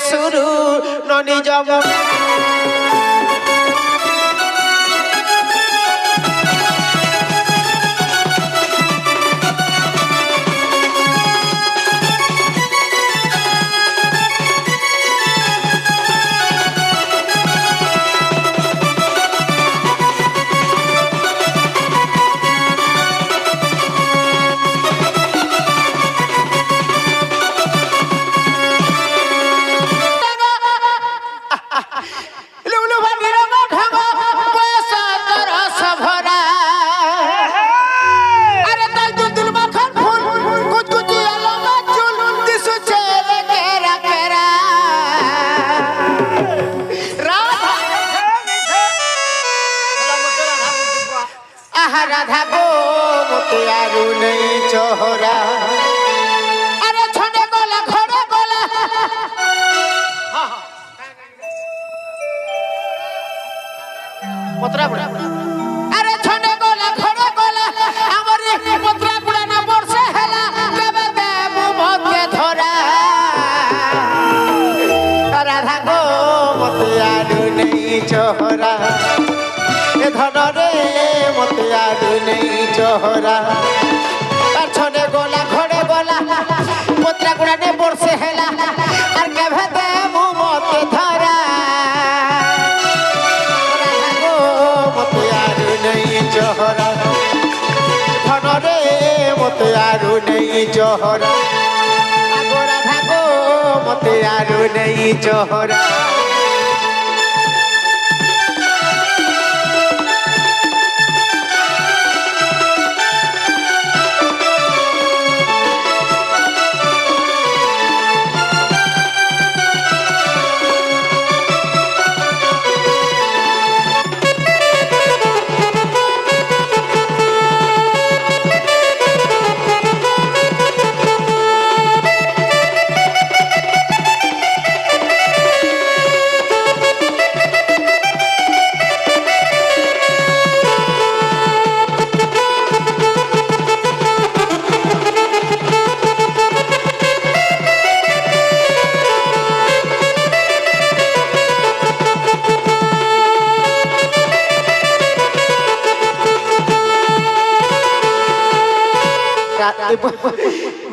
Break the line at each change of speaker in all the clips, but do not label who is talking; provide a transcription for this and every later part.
শুরু ননি যমন राधा गो मोतियारू नहीं चोहरा अरे छोड़े गोला खोड़े गोला मोतरा गुड़ा अरे छोड़े गोला खोड़े गोला हमारी मोतरा गुड़ा ना बरसे हला कबे देबू मत के धरा राधा गो मोतियारू नहीं चोहरा ए धन रे मोतियारू नहीं चोहरा छने गोला घोड़े गोला मोतरा गुड़ा ने बरसे हेला और केभे दे मुंह मत धरा राधा गो मोतियारू नहीं चोहरा धन रे मोतियारू नहीं चोहरा राधा गो मोतियारू नहीं चोहरा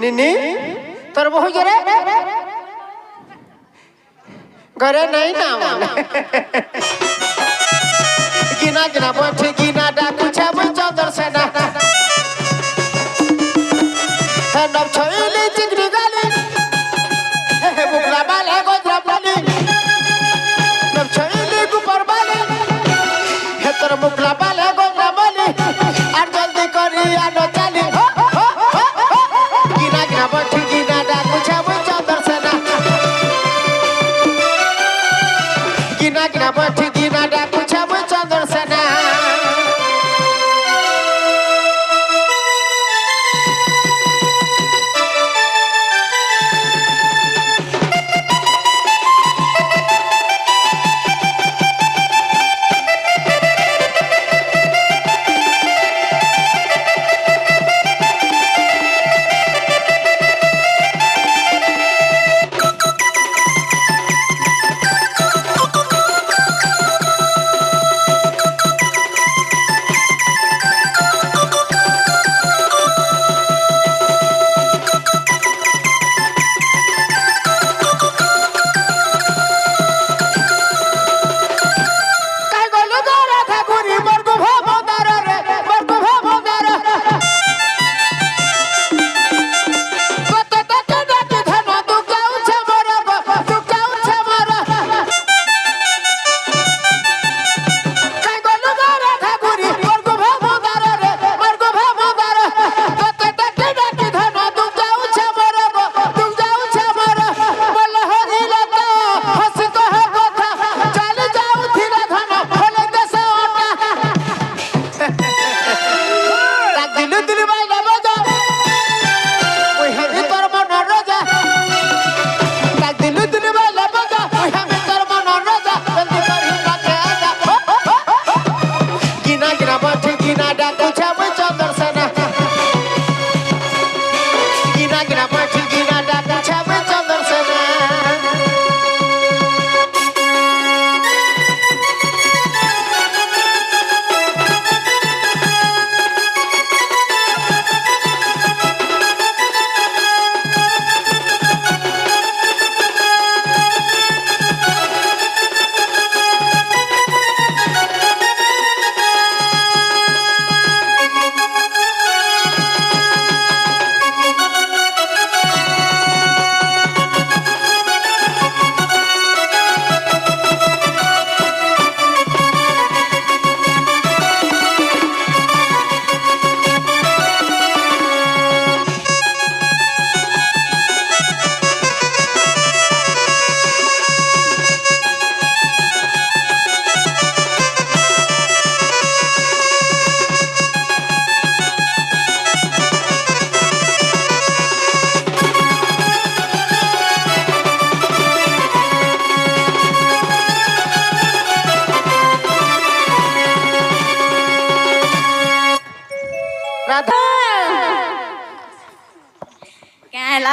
निनी तोर बहु जरे घरे नहीं ना गिना गिना बैठ गिना डाकू छब चौदर से ना है नब छोइली चिकनी गाली है बुकला बाल है गोदरा बाली नब छोइली गुपर बाली है तोर बुकला बाल है गोदरा बाली और जल्दी करी आनो चाली गिना गिना बैठ गिना डाकू छब चंदर सेना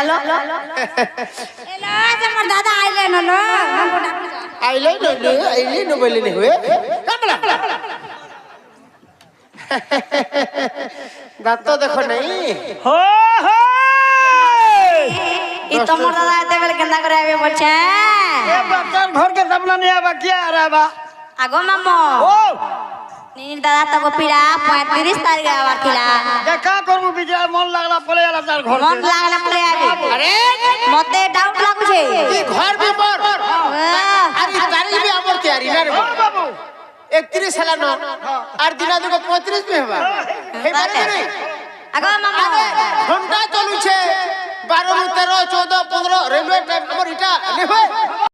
লো এলো আমার দাদা আইলে না লো
আইলে নো বলে নি হুয়ে কামলা দাঁত তো দেখো নাই
हो हो
ই তোমার দাদা এতে বেলে কেন্দা করে আইবে বলছে
ए बच्चा घर के सामने नहीं आवा क्या आ रहा बा
আগো মামো
ओ
নির দাদা তো পিড়া 35 তারিখে আবার খিলা
ये का करबू बिचार मन लागला पले आला तार घर
মন লাগলা পরে আইবে
আরে
মতে ডাউট লাগুছে
এই ঘর বিপর আরে তারিখ বি আমর তৈরি না রে
बाबू
31 সাল ন আর দিনা দুটো 35 মে হবা হে পারে নাই
আগো মামো
ঘন্টা চলুছে 12 13 14 15 রেলওয়ে টাইম আমার এটা নে হয়